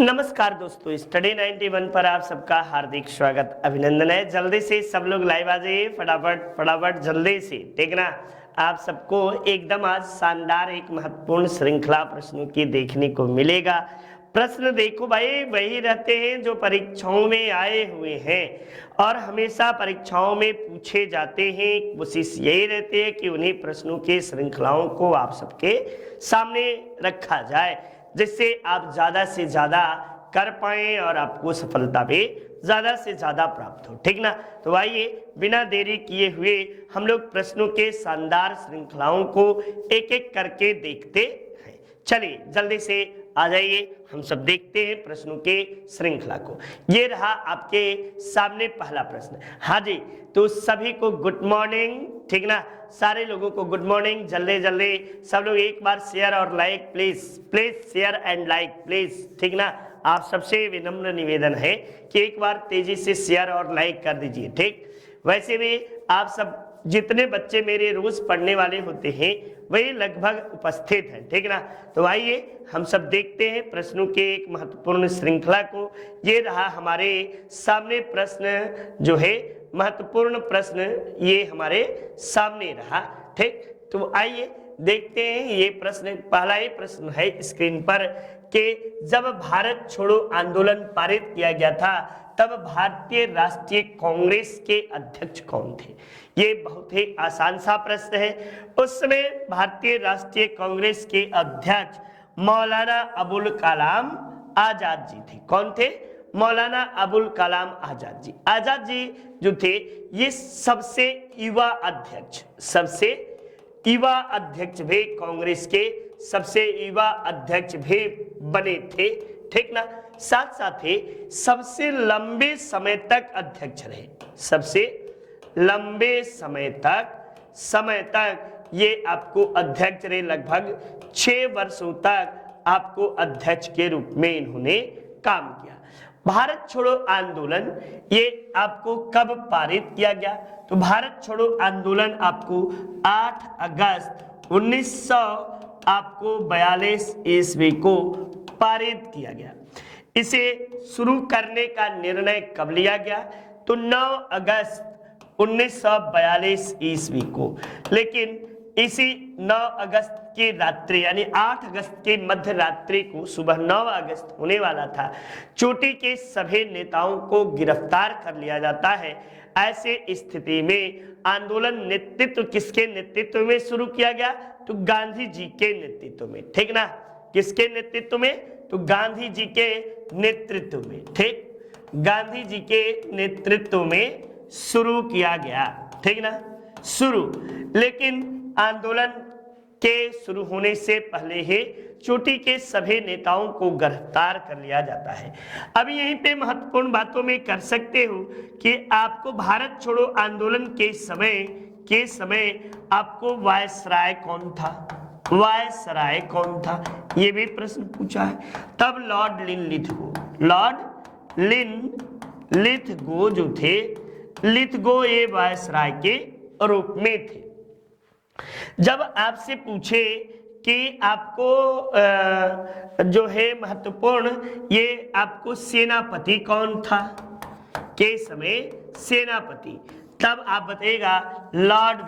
नमस्कार दोस्तों, स्टडी 91 पर आप सबका हार्दिक स्वागत अभिनंदन है। जल्दी से सब लोग लाइव आ जाइए, फटाफट फटाफट जल्दी से, ठीक ना। आप सबको एकदम आज शानदार एक महत्वपूर्ण श्रृंखला प्रश्नों की देखने को मिलेगा। प्रश्न देखो भाई, वही रहते हैं जो परीक्षाओं में आए हुए हैं और हमेशा परीक्षाओं में पूछे जाते हैं। कोशिश यही रहती है कि उन्हीं प्रश्नों की श्रृंखलाओं को आप सबके सामने रखा जाए, जिससे आप ज़्यादा से ज़्यादा कर पाएं और आपको सफलता भी ज़्यादा से ज़्यादा प्राप्त हो, ठीक ना। तो आइए बिना देरी किए हुए हम लोग प्रश्नों के शानदार श्रृंखलाओं को एक एक करके देखते हैं। चलिए जल्दी से आ जाइए, हम सब देखते हैं प्रश्नों के श्रृंखला को। ये रहा आपके सामने पहला प्रश्न। हाँ जी, तो सभी को गुड मॉर्निंग, ठीक ना। सारे लोगों को गुड मॉर्निंग। जल्दी जल्दी सब लोग एक बार शेयर और like, please please share and like please, ठीक ना। आप सबसे विनम्र निवेदन है कि एक बार तेजी से शेयर और लाइक कर दीजिए, ठीक। वैसे भी आप सब जितने बच्चे मेरे रोज पढ़ने वाले होते हैं वही लगभग उपस्थित हैं, ठीक ना। तो आइए हम सब देखते हैं प्रश्नों के एक महत्वपूर्ण श्रृंखला को। ये रहा हमारे सामने प्रश्न, जो है महत्वपूर्ण प्रश्न ये हमारे सामने रहा, ठीक। तो आइए देखते हैं ये प्रश्न। पहला ही प्रश्न है स्क्रीन पर कि जब भारत छोड़ो आंदोलन पारित किया गया था तब भारतीय राष्ट्रीय कांग्रेस के अध्यक्ष कौन थे। ये बहुत ही आसान सा प्रश्न है। उस समय भारतीय राष्ट्रीय कांग्रेस के अध्यक्ष मौलाना अबुल कलाम आजाद जी थे। कौन थे? मौलाना अबुल कलाम आजाद जी। आजाद जी जो थे ये सबसे युवा अध्यक्ष भी, कांग्रेस के सबसे युवा अध्यक्ष भी बने थे, ठीक ना। साथ साथ ही सबसे लंबे समय तक अध्यक्ष रहे, सबसे लंबे समय तक ये आपको अध्यक्ष रहे। लगभग 6 वर्षों तक आपको अध्यक्ष के रूप में इन्होंने काम किया। भारत छोड़ो आंदोलन ये आपको कब पारित किया गया? तो भारत छोड़ो आंदोलन आपको 8 अगस्त 1942 ईस्वी को पारित किया गया। इसे शुरू करने का निर्णय कब लिया गया? तो 9 अगस्त 1942 ईस्वी को। लेकिन इसी 9 अगस्त की रात्रि यानी 8 अगस्त की मध्य रात्रि को सुबह 9 अगस्त होने वाला था। चोटी के सभी नेताओं को गिरफ्तार कर लिया जाता है। ऐसे स्थिति में आंदोलन नेतृत्व किसके नेतृत्व में शुरू किया गया? तो गांधी जी के नेतृत्व में, ठीक ना। किसके नेतृत्व में? तो गांधी जी के नेतृत्व में, ठीक। गांधी जी के नेतृत्व में शुरू किया गया, ठीक ना, शुरू। लेकिन आंदोलन के शुरू होने से पहले ही चोटी के सभी नेताओं को गिरफ्तार कर लिया जाता है। अब यहीं पे महत्वपूर्ण बातों में कर सकते हो कि आपको भारत छोड़ो आंदोलन के समय आपको वायसराय कौन था? वायसराय कौन था? ये भी प्रश्न पूछा है। तब लॉर्ड लिथगो जो थे, लिथगो ये वायसराय के रूप में थे। जब आपसे पूछे कि आपको जो है महत्वपूर्ण, ये आपको सेनापति कौन था के समय सेनापति, तब आप बताइएगा लॉर्ड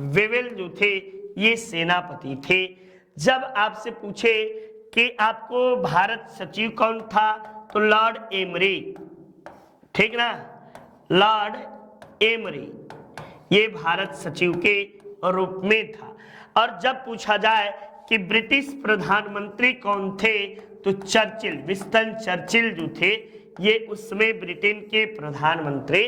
वेवेल जो थे ये सेनापति थे। जब आपसे पूछे कि आपको भारत सचिव कौन था, तो लॉर्ड एमरी, ठीक ना, लॉर्ड एमरी ये भारत सचिव के रूप में था। और जब पूछा जाए कि ब्रिटिश प्रधानमंत्री कौन थे, तो विंस्टन चर्चिल जो थे ये उस समय ब्रिटेन के प्रधानमंत्री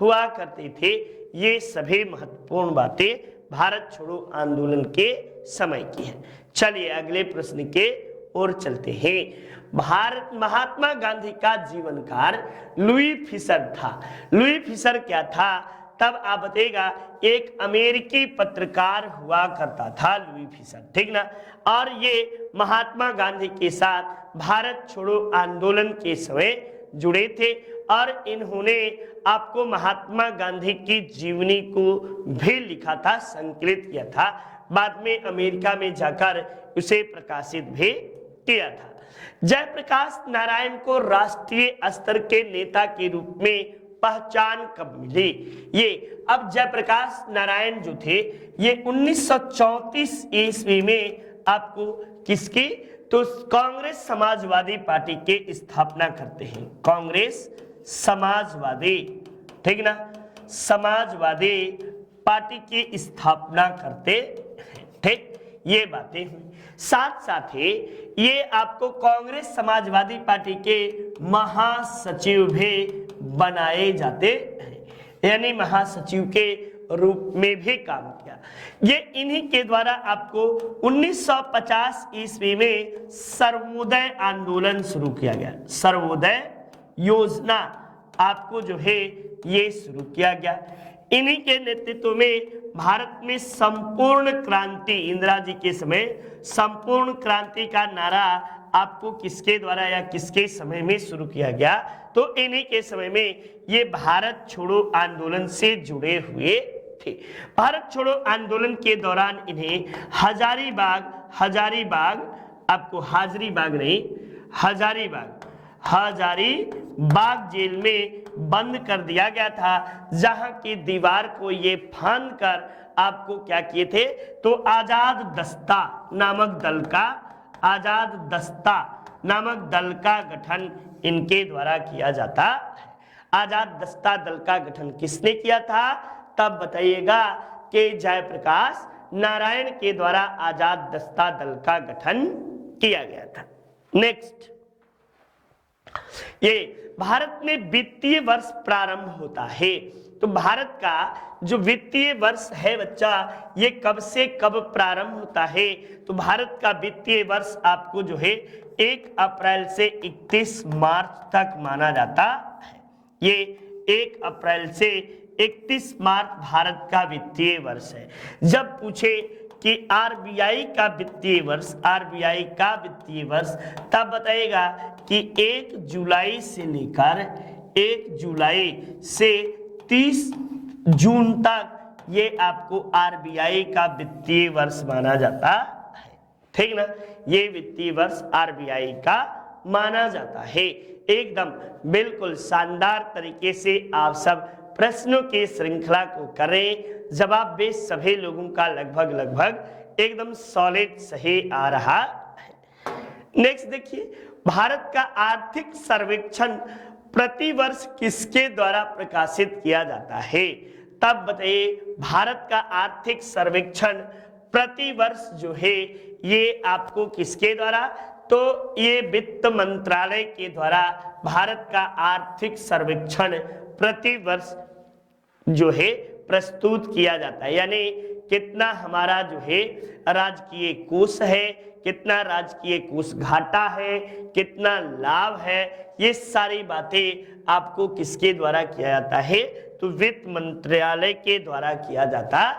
हुआ करते थे। ये सभी महत्वपूर्ण बातें भारत छोड़ो आंदोलन के समय की है। चलिए अगले प्रश्न के ओर चलते हैं। महात्मा गांधी का जीवनकाल लुई फिशर था। लुई फिशर क्या था? तब आप बताइएगा एक अमेरिकी पत्रकार हुआ करता था लुई फिशर, ठीक ना। और ये महात्मा गांधी के साथ भारत छोड़ो आंदोलन के समय जुड़े थे और इन्होंने आपको महात्मा गांधी की जीवनी को भी लिखा था, संकलित किया था। बाद में अमेरिका में जाकर उसे प्रकाशित भी किया था। जयप्रकाश नारायण को राष्ट्रीय स्तर के नेता के रूप में पहचान कब मिली? ये अब जयप्रकाश नारायण जो थे ये 1934 ईस्वी में आपको किसकी, तो कांग्रेस समाजवादी पार्टी के स्थापना करते हैं। कांग्रेस समाजवादी, ठीक ना, समाजवादी पार्टी की स्थापना करते हैं। ठीक, ये बातें हुई। साथ साथ ही ये आपको कांग्रेस समाजवादी पार्टी के महासचिव भी बनाए जाते हैं, यानी महासचिव के रूप में भी काम किया। ये इन्हीं के द्वारा आपको 1950 ईस्वी में सर्वोदय आंदोलन शुरू किया गया। सर्वोदय योजना आपको जो है ये शुरू किया गया। इन्हीं के नेतृत्व में भारत में संपूर्ण क्रांति, इंदिरा जी के समय संपूर्ण क्रांति का नारा आपको किसके द्वारा या किसके समय में शुरू किया गया, तो इन्हीं के समय में ये भारत छोड़ो आंदोलन से जुड़े हुए थे। भारत छोड़ो आंदोलन के दौरान इन्हें हजारीबाग आपको हाजरीबाग नहीं, हजारीबाग जेल में बंद कर दिया गया था, जहां की दीवार को ये फांद कर आपको क्या किए थे, तो आजाद दस्ता नामक दल का गठन इनके द्वारा किया जाता है। आजाद दस्ता दल का गठन किसने किया था, तब बताइएगा कि जयप्रकाश नारायण के द्वारा आजाद दस्ता दल का गठन किया गया था। नेक्स्ट, ये भारत में वित्तीय वर्ष प्रारंभ होता है। तो भारत का जो वित्तीय वर्ष है बच्चा, ये कब से कब प्रारंभ होता है, तो भारत का वित्तीय वर्ष आपको जो है 1 अप्रैल से 31 मार्च तक माना जाता है। ये 1 अप्रैल से 31 मार्च भारत का वित्तीय वर्ष है। जब पूछे कि आरबीआई का वित्तीय वर्ष, तब बताएगा कि 1 जुलाई से लेकर 1 जुलाई से 30 जून तक ये आपको आरबीआई का वित्तीय वर्ष माना जाता है। ठीक ना, ये वित्तीय वर्ष आरबीआई का माना जाता है। एकदम बिल्कुल शानदार तरीके से आप सब प्रश्नों की श्रृंखला को करें। जवाब भी सभी लोगों का लगभग एकदम सॉलिड सही आ रहा है। नेक्स्ट देखिए, भारत का आर्थिक सर्वेक्षण प्रतिवर्ष किसके द्वारा प्रकाशित किया जाता है, तब बताइए। भारत का आर्थिक सर्वेक्षण प्रतिवर्ष जो है ये आपको किसके द्वारा, तो ये वित्त मंत्रालय के द्वारा भारत का आर्थिक सर्वेक्षण प्रतिवर्ष जो है प्रस्तुत किया जाता है। यानी कितना हमारा जो है राजकीय कोष है, कितना राजकीय कोष घाटा है, कितना लाभ है, ये सारी बातें आपको किसके द्वारा किया जाता है, तो वित्त मंत्रालय के द्वारा किया जाता है।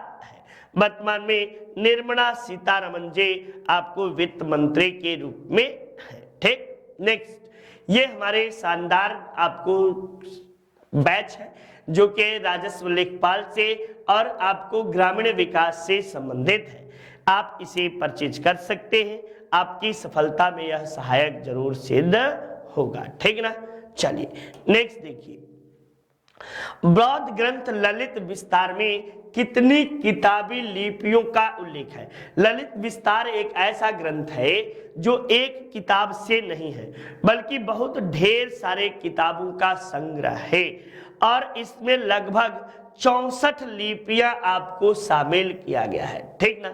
वर्तमान में निर्मला सीतारमण जी आपको वित्त मंत्री के रूप में है। ठीक, नेक्स्ट, ये हमारे शानदार आपको बैच है जो कि राजस्व लेखपाल से और आपको ग्रामीण विकास से संबंधित है। आप इसे परचेज कर सकते हैं, आपकी सफलता में यह सहायक जरूर सिद्ध होगा। ठीक ना, चलिए नेक्स्ट देखिए, बौद्ध ग्रंथ ललित विस्तार में कितनी किताबी लिपियों का उल्लेख है। ललित विस्तार एक ऐसा ग्रंथ है जो एक किताब से नहीं है बल्कि बहुत ढेर सारे किताबों का संग्रह है और इसमें लगभग 64 लिपियां आपको शामिल किया गया है। ठीक ना,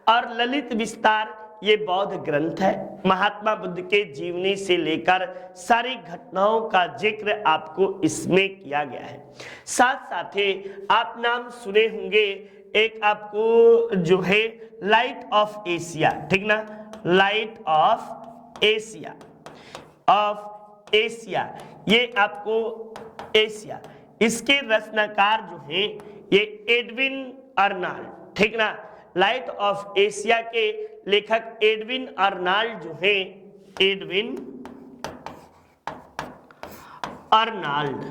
और ललित विस्तार ये बौद्ध ग्रंथ है। महात्मा बुद्ध के जीवनी से लेकर सारी घटनाओं का जिक्र आपको इसमें किया गया है। साथ साथ ही आप नाम सुने होंगे एक आपको जो है लाइट ऑफ एशिया। ठीक ना, लाइट ऑफ एशिया ये आपको एशिया, इसके रचनाकार जो है ये एडविन अर्नाल्ड। ठीक ना, लाइट ऑफ एशिया के लेखक एडविन अर्नाल्ड जो है, एडविन अर्नाल्ड,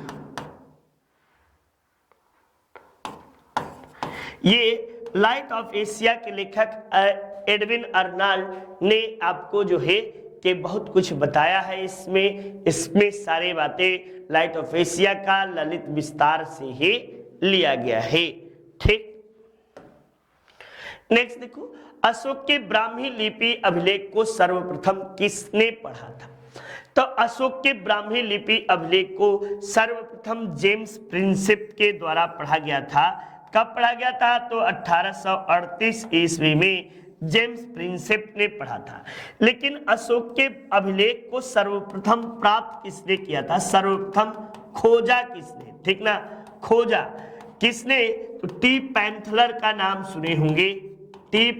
ये लाइट ऑफ एशिया के लेखक एडविन अर्नाल्ड ने आपको जो है के बहुत कुछ बताया है इसमें सारी बातें लाइट ऑफ एशिया का ललित विस्तार से ही लिया गया है। ठीक, नेक्स्ट देखो, अशोक के ब्राह्मी लिपि अभिलेख को सर्वप्रथम किसने पढ़ा था? तो अशोक के ब्राह्मी लिपि अभिलेख को सर्वप्रथम जेम्स प्रिंसेप के द्वारा पढ़ा गया था। कब पढ़ा गया था? तो 1838 ईस्वी में जेम्स प्रिंसेप ने पढ़ा था। लेकिन अशोक के अभिलेख को सर्वप्रथम प्राप्त किसने किया था? सर्वप्रथम खोजा किसने? ठीक ना, खोजा किसने? तो टी पैंथलर का नाम सुने होंगे। टी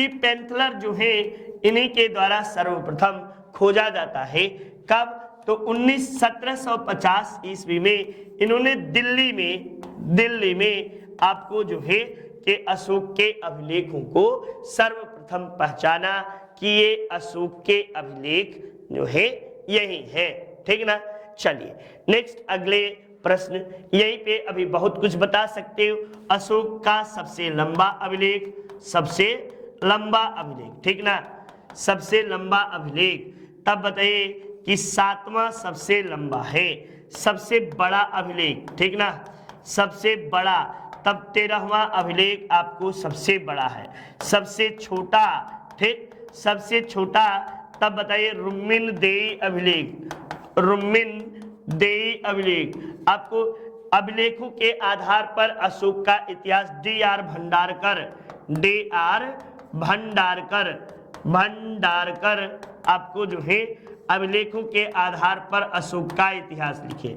पैंथलर जो है इन्हीं के द्वारा सर्वप्रथम खोजा जाता है। कब? तो 1750 ईस्वी में इन्होंने दिल्ली में आपको जो है कि अशोक के अभिलेखों को सर्वप्रथम पहचाना कि ये अशोक के अभिलेख जो है यही है। ठीक ना, चलिए नेक्स्ट अगले प्रश्न, यहीं पे अभी बहुत कुछ बता सकते हो। अशोक का सबसे लंबा अभिलेख, ठीक ना, सबसे लंबा अभिलेख, तब बताइए कि 7वां सबसे लंबा है। सबसे बड़ा अभिलेख, ठीक ना, सबसे बड़ा, तब 13वां अभिलेख आपको सबसे बड़ा है। सबसे छोटा, ठीक, सबसे छोटा, तब बताइए रुम्मिन देई अभिलेख। आपको अभिलेखों के आधार पर अशोक का इतिहास D.R. भंडारकर आपको जो है अभिलेखों के आधार पर अशोक का इतिहास लिखे।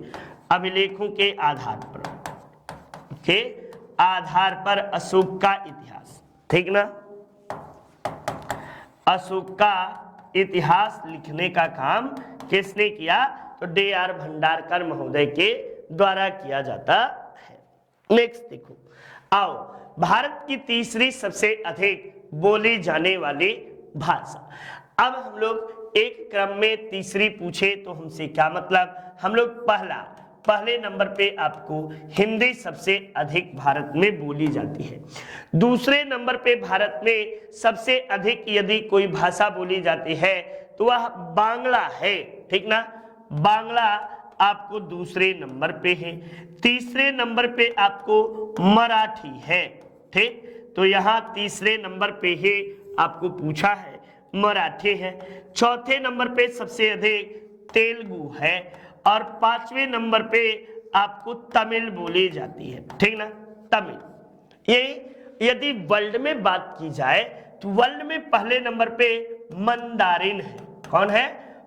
अभिलेखों के आधार पर अशोक का इतिहास, ठीक ना, अशोक का इतिहास लिखने का काम किसने किया? तो D.R. भंडारकर महोदय के द्वारा किया जाता है। नेक्स्ट देखो, आओ, भारत की तीसरी सबसे अधिक बोली जाने वाली भाषा। अब हम लोग एक क्रम में तीसरी पूछे तो हमसे क्या मतलब? हम लोग पहले नंबर पे आपको हिंदी सबसे अधिक भारत में बोली जाती है। दूसरे नंबर पे भारत में सबसे अधिक यदि कोई भाषा बोली जाती है तो वह बांग्ला है। ठीक ना, बांग्ला आपको दूसरे नंबर पे है। तीसरे नंबर पे आपको मराठी है। ठीक, तो यहाँ तीसरे नंबर पे ही आपको पूछा है, मराठी है। चौथे नंबर पे सबसे अधिक तेलुगु है और 5वें नंबर पे आपको तमिल बोली जाती है। ठीक ना, तमिल। ये यदि वर्ल्ड में बात की जाए तो वर्ल्ड में पहले नंबर पे मंदारिन है। कौन है?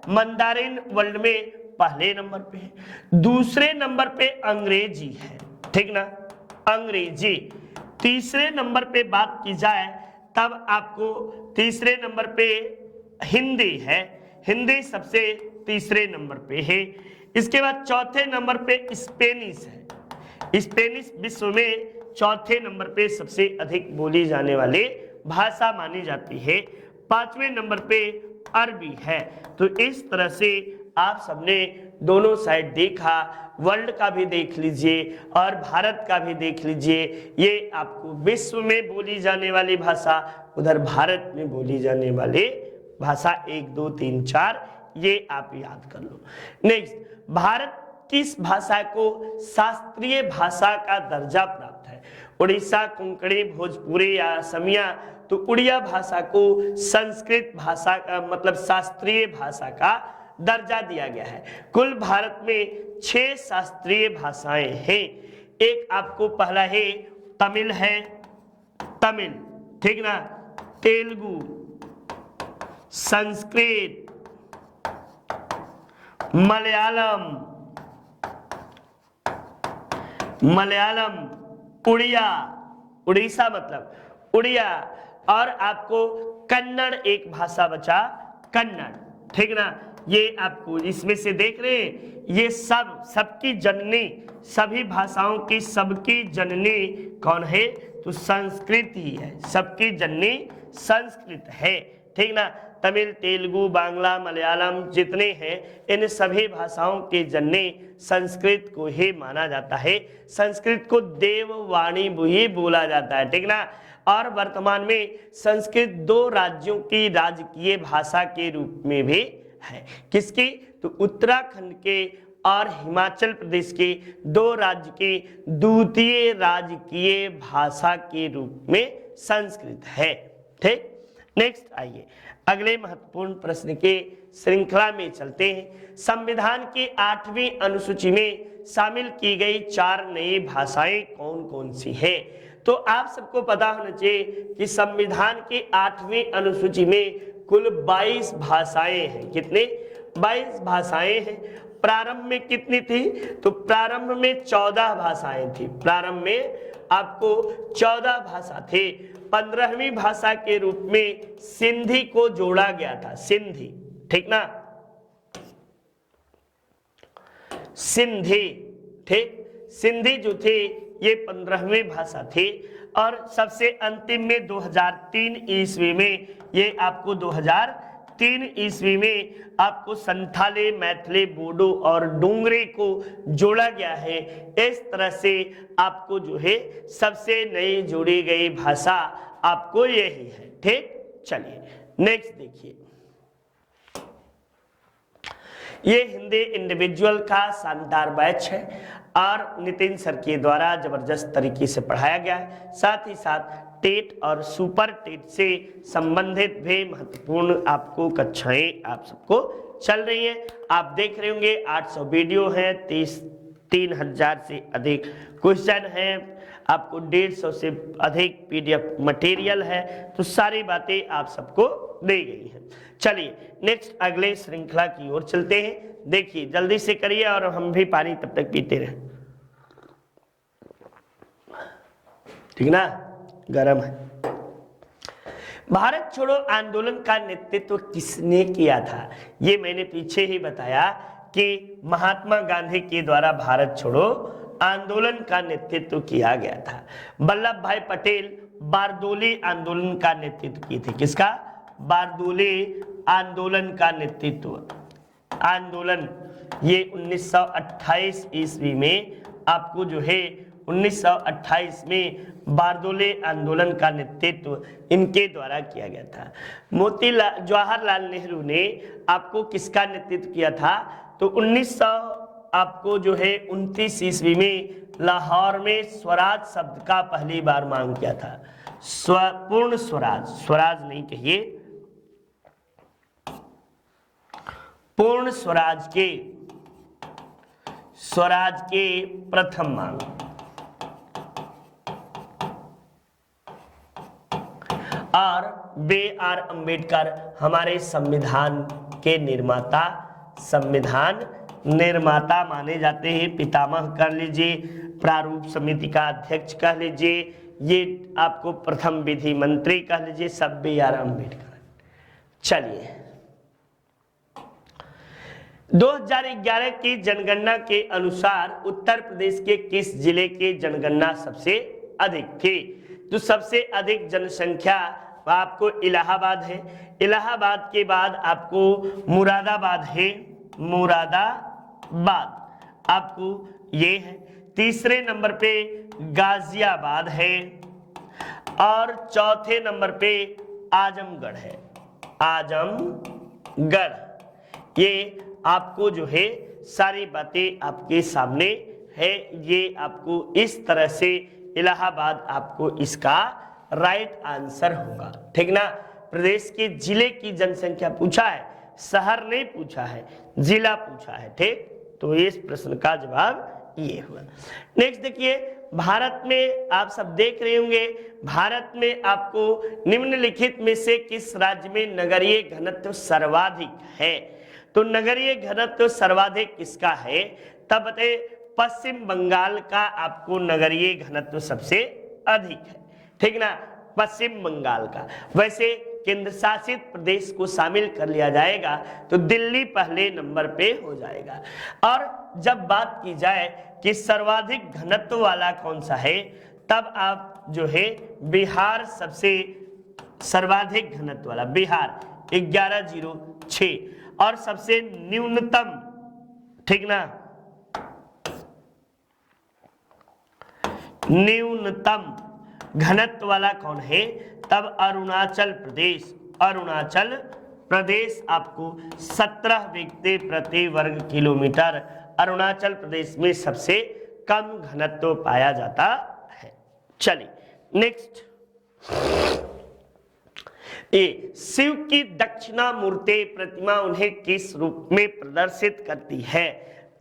मंदारिन वर्ल्ड में पहले नंबर पे है। दूसरे नंबर पे अंग्रेजी है। ठीक ना, अंग्रेजी। तीसरे नंबर पे बात की जाए तब आपको तीसरे नंबर पे हिंदी है। हिंदी सबसे तीसरे नंबर पे है। इसके बाद चौथे नंबर पे स्पेनिश है। स्पेनिश विश्व में चौथे नंबर पे सबसे अधिक बोली जाने वाली भाषा मानी जाती है। 5वें नंबर पे अरबी है। तो इस तरह से आप सबने दोनों साइड देखा, वर्ल्ड का भी देख लीजिए और भारत का भी देख लीजिए। ये आपको विश्व में बोली जाने वाली भाषा, उधर भारत में बोली जाने वाली भाषा 1 2 3 4 ये आप याद कर लो। नेक्स्ट, भारत किस भाषा को शास्त्रीय भाषा का दर्जा प्राप्त है? उड़ीसा, कोंकणी, भोजपुरी या असमिया। तो उड़िया भाषा को संस्कृत भाषा का मतलब शास्त्रीय भाषा का दर्जा दिया गया है। कुल भारत में 6 शास्त्रीय भाषाएं हैं। एक आपको पहला है तमिल है, तमिल, ठीक ना, तेलुगु, संस्कृत, मलयालम, उड़िया, उड़ीसा मतलब उड़िया, और आपको कन्नड़ एक भाषा बचा, कन्नड़। ठीक ना, ये आपको इसमें से देख रहे हैं, ये सबकी जननी, सभी भाषाओं की सबकी जननी कौन है? तो संस्कृत ही है। सबकी जननी संस्कृत है। ठीक ना, तमिल, तेलुगु, बांग्ला, मलयालम जितने हैं इन सभी भाषाओं के जननी संस्कृत को ही माना जाता है। संस्कृत को देववाणी भी बोला जाता है। ठीक ना, और वर्तमान में संस्कृत 2 राज्यों की राजकीय भाषा के रूप में भी है। किसकी? तो उत्तराखंड के और हिमाचल प्रदेश के 2 राज्य की द्वितीय राजकीय भाषा के रूप में संस्कृत है। ठीक, नेक्स्ट आइए अगले महत्वपूर्ण प्रश्न के श्रृंखला में चलते हैं। संविधान की 8वीं अनुसूची में शामिल की गई 4 नई भाषाएं कौन कौन सी है? तो आप सबको पता होना चाहिए कि संविधान की 8वीं अनुसूची में कुल 22 भाषाएं हैं। कितने? 22 भाषाएं हैं। प्रारंभ में कितनी थी? तो प्रारंभ में 14 भाषाएं थी। प्रारंभ में आपको 14 भाषा थे। 15वीं भाषा के रूप में सिंधी को जोड़ा गया था। सिंधी, ठीक ना, सिंधी, ठीक, सिंधी जो थे ये 15वीं भाषा थी। और सबसे अंतिम में 2003 ईस्वी में, ये आपको 2003 ईस्वी में आपको संथाली, मैथिली, बोडो और डोंगरी को जोड़ा गया है। इस तरह से आपको जो है सबसे नई जोड़ी गई भाषा आपको यही है। ठीक, चलिए नेक्स्ट देखिए। ये हिंदी इंडिविजुअल का शानदार बैच है और नितिन सर के द्वारा जबरदस्त तरीके से पढ़ाया गया है। साथ ही साथ टेट और सुपर टेट से संबंधित भी महत्वपूर्ण आपको कक्षाएं आप सबको चल रही हैं। आप देख रहे होंगे 800 वीडियो हैं, 3,000 से अधिक क्वेश्चन हैं, आपको 150 से अधिक पीडीएफ मटेरियल है। तो सारी बातें आप सबको दी गई हैं। चलिए नेक्स्ट अगले श्रृंखला की ओर चलते हैं। देखिए जल्दी से करिए और हम भी पानी तब तक पीते रहें, ठीक ना, गरम है। भारत छोड़ो आंदोलन का नेतृत्व किसने किया था? ये मैंने पीछे ही बताया कि महात्मा गांधी के द्वारा भारत छोड़ो आंदोलन का नेतृत्व किया गया था। वल्लभ भाई पटेल बारदोली आंदोलन का नेतृत्व किए थे। किसका? बारदोली आंदोलन का नेतृत्व। आंदोलन ये 1928 ईस्वी में आपको जो है 1928 में बारदोली आंदोलन का नेतृत्व इनके द्वारा किया गया था। मोतीलाल जवाहरलाल नेहरू ने आपको किसका नेतृत्व किया था? तो 1900 आपको जो है 29 ईस्वी में लाहौर में स्वराज शब्द का पहली बार मांग किया था। पूर्ण स्वराज, स्वराज नहीं कहिए, पूर्ण स्वराज के प्रथम मांग। और B.R. अम्बेडकर हमारे संविधान के निर्माता, संविधान निर्माता माने जाते हैं। पितामह कर लीजिए, प्रारूप समिति का अध्यक्ष कह लीजिए, ये आपको प्रथम विधि मंत्री कह लीजिए, सब B.R. अम्बेडकर। चलिए 2011 की जनगणना के अनुसार उत्तर प्रदेश के किस जिले की जनगणना सबसे अधिक थी? तो सबसे अधिक जनसंख्या आपको इलाहाबाद है। इलाहाबाद के बाद आपको मुरादाबाद है, मुरादाबाद आपको ये है। तीसरे नंबर पे गाजियाबाद है और चौथे नंबर पे आजमगढ़ है, आजमगढ़। ये आपको जो है सारी बातें आपके सामने है। ये आपको इस तरह से इलाहाबाद आपको इसका राइट आंसर होगा, ठीक ना। प्रदेश के जिले की जनसंख्या पूछा है, शहर नहीं पूछा है, जिला पूछा है, ठीक। तो इस प्रश्न का जवाब ये हुआ। नेक्स्ट देखिए, भारत में आप सब देख रहे होंगे, भारत में आपको निम्नलिखित में से किस राज्य में नगरीय घनत्व सर्वाधिक है? तो नगरीय घनत्व सर्वाधिक किसका है? तब बताइए, पश्चिम बंगाल का आपको नगरीय घनत्व सबसे अधिक है, ठीक ना, पश्चिम बंगाल का। वैसे केंद्र शासित प्रदेश को शामिल कर लिया जाएगा तो दिल्ली पहले नंबर पे हो जाएगा। और जब बात की जाए कि सर्वाधिक घनत्व वाला कौन सा है, तब आप जो है बिहार सबसे सर्वाधिक घनत्व वाला, बिहार 1106। और सबसे न्यूनतम, ठीक ना, घनत्व वाला कौन है? तब अरुणाचल प्रदेश। अरुणाचल प्रदेश आपको 17 व्यक्ति प्रति वर्ग किलोमीटर, अरुणाचल प्रदेश में सबसे कम घनत्व पाया जाता है। चलिए नेक्स्ट, ए शिव की दक्षिणामूर्ति प्रतिमा उन्हें किस रूप में प्रदर्शित करती है?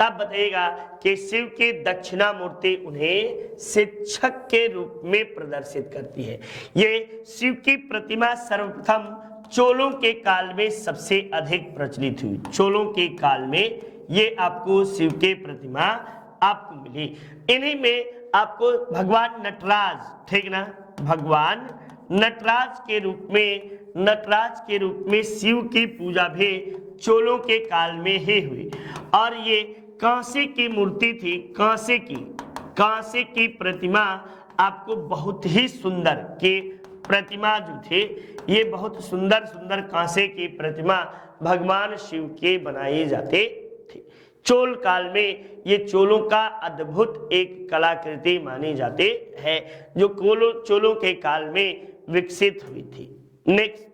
तब बताइएगा कि शिव की दक्षिणामूर्ति उन्हें शिक्षक के रूप में प्रदर्शित करती है। ये शिव की प्रतिमा सर्वप्रथम चोलों के काल में सबसे अधिक प्रचलित हुई। चोलों के काल में ये आपको शिव की प्रतिमा आपको मिली। इन्हीं में आपको भगवान नटराज, ठीक ना, भगवान नटराज के रूप में शिव की पूजा भी चोलों के काल में ही हुई। और ये कांसे की मूर्ति थी, कांसे की प्रतिमा आपको बहुत ही सुंदर के प्रतिमा जो थे, ये बहुत सुंदर सुंदर कांसे की प्रतिमा भगवान शिव के बनाए जाते थे। चोल काल में ये चोलों का अद्भुत एक कलाकृति मानी जाती है, जो चोलों के काल में विकसित हुई थी। नेक्स्ट,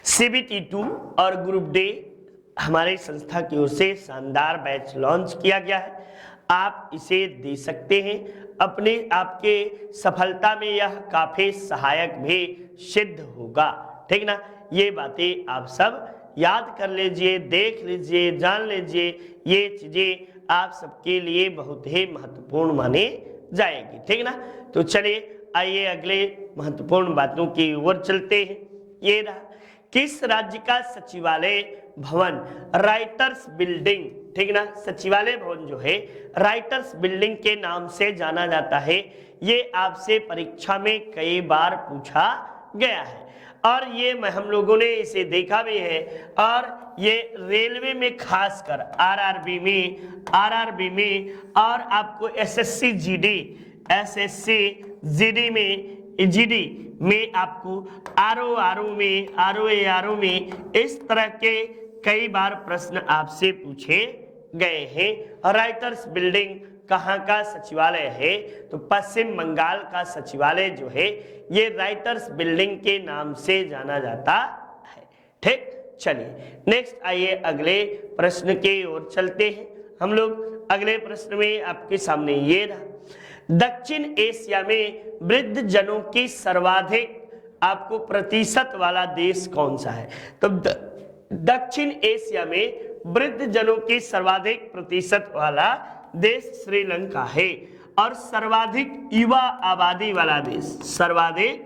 CBT 2 और ग्रुप डे हमारे संस्था की ओर से शानदार बैच लॉन्च किया गया है। आप इसे दे सकते हैं। अपने आपके सफलता में यह काफी सहायक भी सिद्ध होगा, ठीक ना। ये बातें आप सब याद कर लीजिए, देख लीजिए, जान लीजिए। ये चीजें आप सबके लिए बहुत ही महत्वपूर्ण मानी जाएगी, ठीक ना। तो चलिए आइए अगले महत्वपूर्ण बातों की ओर चलते हैं। ये रहा, किस राज्य का सचिवालय भवन राइटर्स बिल्डिंग, ठीक ना, सचिवालय भवन जो है राइटर्स बिल्डिंग के नाम से जाना जाता है। ये आपसे परीक्षा में कई बार पूछा गया है और ये हम लोगों ने इसे देखा भी है। और ये रेलवे में खासकर आरआरबी में और आपको एसएससी जीडी में आपको आरओ में इस तरह के कई बार प्रश्न आपसे पूछे गए हैं। राइटर्स बिल्डिंग कहाँ का सचिवालय है? तो पश्चिम बंगाल का सचिवालय जो है ये राइटर्स बिल्डिंग के नाम से जाना जाता है, ठीक। चलिए नेक्स्ट आइए अगले प्रश्न की ओर चलते हैं। हम लोग अगले प्रश्न में आपके सामने ये रहा, दक्षिण एशिया में वृद्ध जनों की सर्वाधिक आपको प्रतिशत वाला देश कौन सा है? तो दक्षिण एशिया में वृद्ध जनों की सर्वाधिक प्रतिशत वाला देश श्रीलंका है। और सर्वाधिक युवा आबादी वाला देश, सर्वाधिक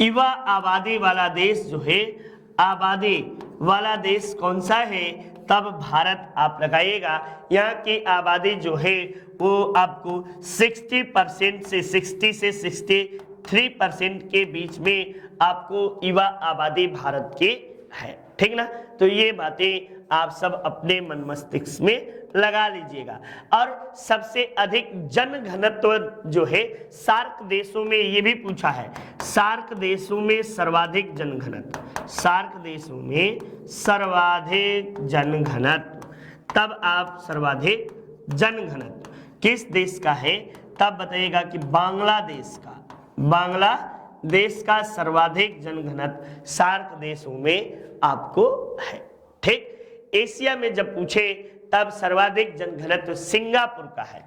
युवा आबादी वाला देश जो है, आबादी वाला देश कौन सा है? तब भारत आप लगाइएगा। यहाँ की आबादी जो है वो आपको 60% से 63% के बीच में आपको युवा आबादी भारत की है, ठीक ना। तो ये बातें आप सब अपने मन मस्तिष्क में लगा लीजिएगा। और सबसे अधिक जन घनत्व जो है सार्क देशों में, ये भी पूछा है, सार्क देशों में सर्वाधिक जन घनत्व, सार्क देशों में सर्वाधिक जन घनत्व। तब आप सर्वाधिक जन घनत्व किस देश का है? तब बताइएगा कि बांग्लादेश का, बांग्लादेश का सर्वाधिक जन घनत्व सार्क देशों में आपको है, ठीक। एशिया में जब पूछे तब सर्वाधिक जन घनत्व सिंगापुर का है।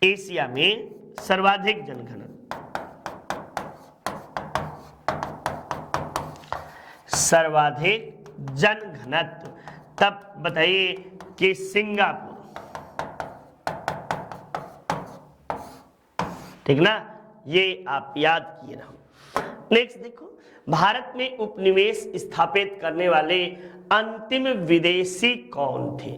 एशिया में सर्वाधिक जन घनत्व, सर्वाधिक जन घनत्व, तब बताइए कि सिंगापुर, ठीक ना। ये आप याद किए रहो। नेक्स्ट देखो, भारत में उपनिवेश स्थापित करने वाले अंतिम विदेशी कौन थे?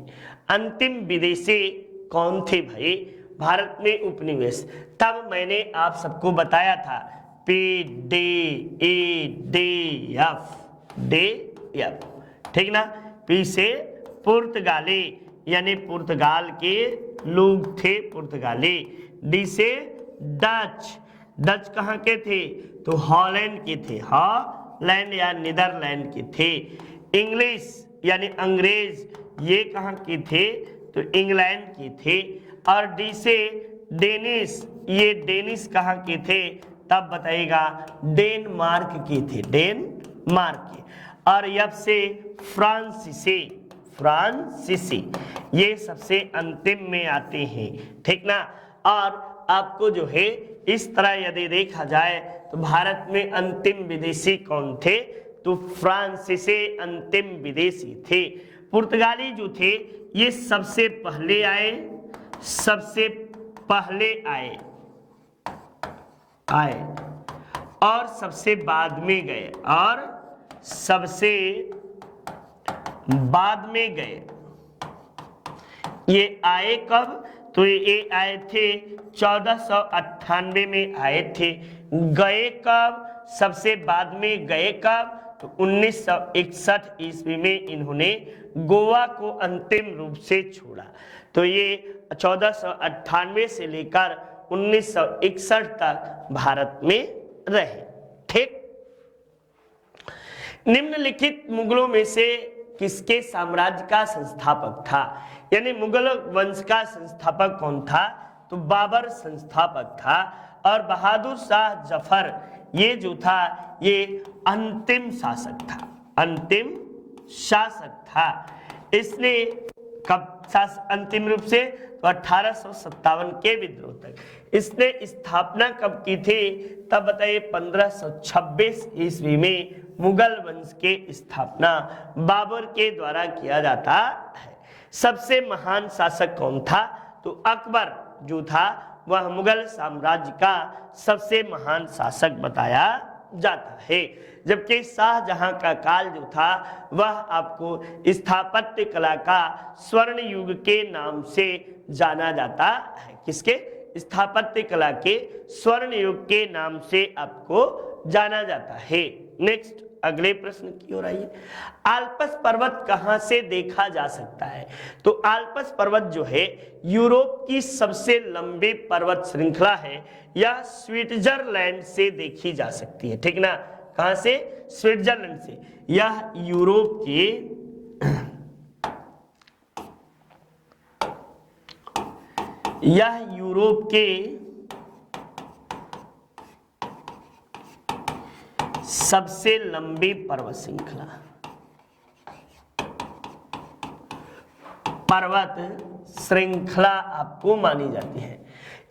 अंतिम विदेशी कौन थे भाई भारत में उपनिवेश? तब मैंने आप सबको बताया था PDEF, ठीक ना। पी से पुर्तगाली यानी पुर्तगाल के लोग थे, पुर्तगाली। डी से डच, डच कहाँ के थे? तो हॉलैंड के थे, हॉलैंड या नीदरलैंड के थे। इंग्लिश यानी अंग्रेज, ये कहाँ के थे? तो इंग्लैंड के थे। और डी से डेनिश, ये डेनिश कहाँ के थे तब बताइएगा, डेनमार्क के थे, डेनमार्क के। और एफ से फ्रांसीसी, फ्रांसीसी ये सबसे अंतिम में आते हैं, ठीक ना। और आपको जो है इस तरह यदि देखा जाए तो भारत में अंतिम विदेशी कौन थे, तो फ्रांसीसी अंतिम विदेशी थे। पुर्तगाली जो थे ये सबसे पहले आए, सबसे पहले आए और सबसे बाद में गए, और सबसे बाद में गए। ये आए कब, तो ये आए थे 1498 में आए थे। गए कब, सबसे बाद में गए कब, तो 1961 ईस्वी में इन्होंने गोवा को अंतिम रूप से छोड़ा। तो ये 1498 से लेकर 1961 तक भारत में रहे, ठीक। निम्नलिखित मुगलों में से किसके साम्राज्य का संस्थापक था, यानी मुगल वंश का संस्थापक कौन था, तो बाबर संस्थापक था। और बहादुर शाह जफर ये जो था ये अंतिम शासक था, अंतिम शासक था। इसने कब अंतिम रूप से, तो 1857 के विद्रोह तक। इसने स्थापना कब की थी, तब बताइए 1526 ईस्वी में मुगल वंश के स्थापना बाबर के द्वारा किया जाता है। सबसे महान शासक कौन था, तो अकबर जो था वह मुगल साम्राज्य का सबसे महान शासक बताया जाता है। जबकि शाहजहां का काल जो था वह आपको स्थापत्य कला का स्वर्ण युग के नाम से जाना जाता है। किसके, स्थापत्य कला के स्वर्ण युग के नाम से आपको जाना जाता है। नेक्स्ट अगले प्रश्न की ओर आइए। आल्प्स पर्वत कहां से देखा जा सकता है, तो आल्प्स पर्वत जो है यूरोप की सबसे लंबी पर्वत श्रृंखला है। यह स्विट्जरलैंड से देखी जा सकती है, ठीक ना। कहां से, स्विट्जरलैंड से। यह यूरोप के सबसे लंबी पर्वत श्रृंखला, आपको मानी जाती है।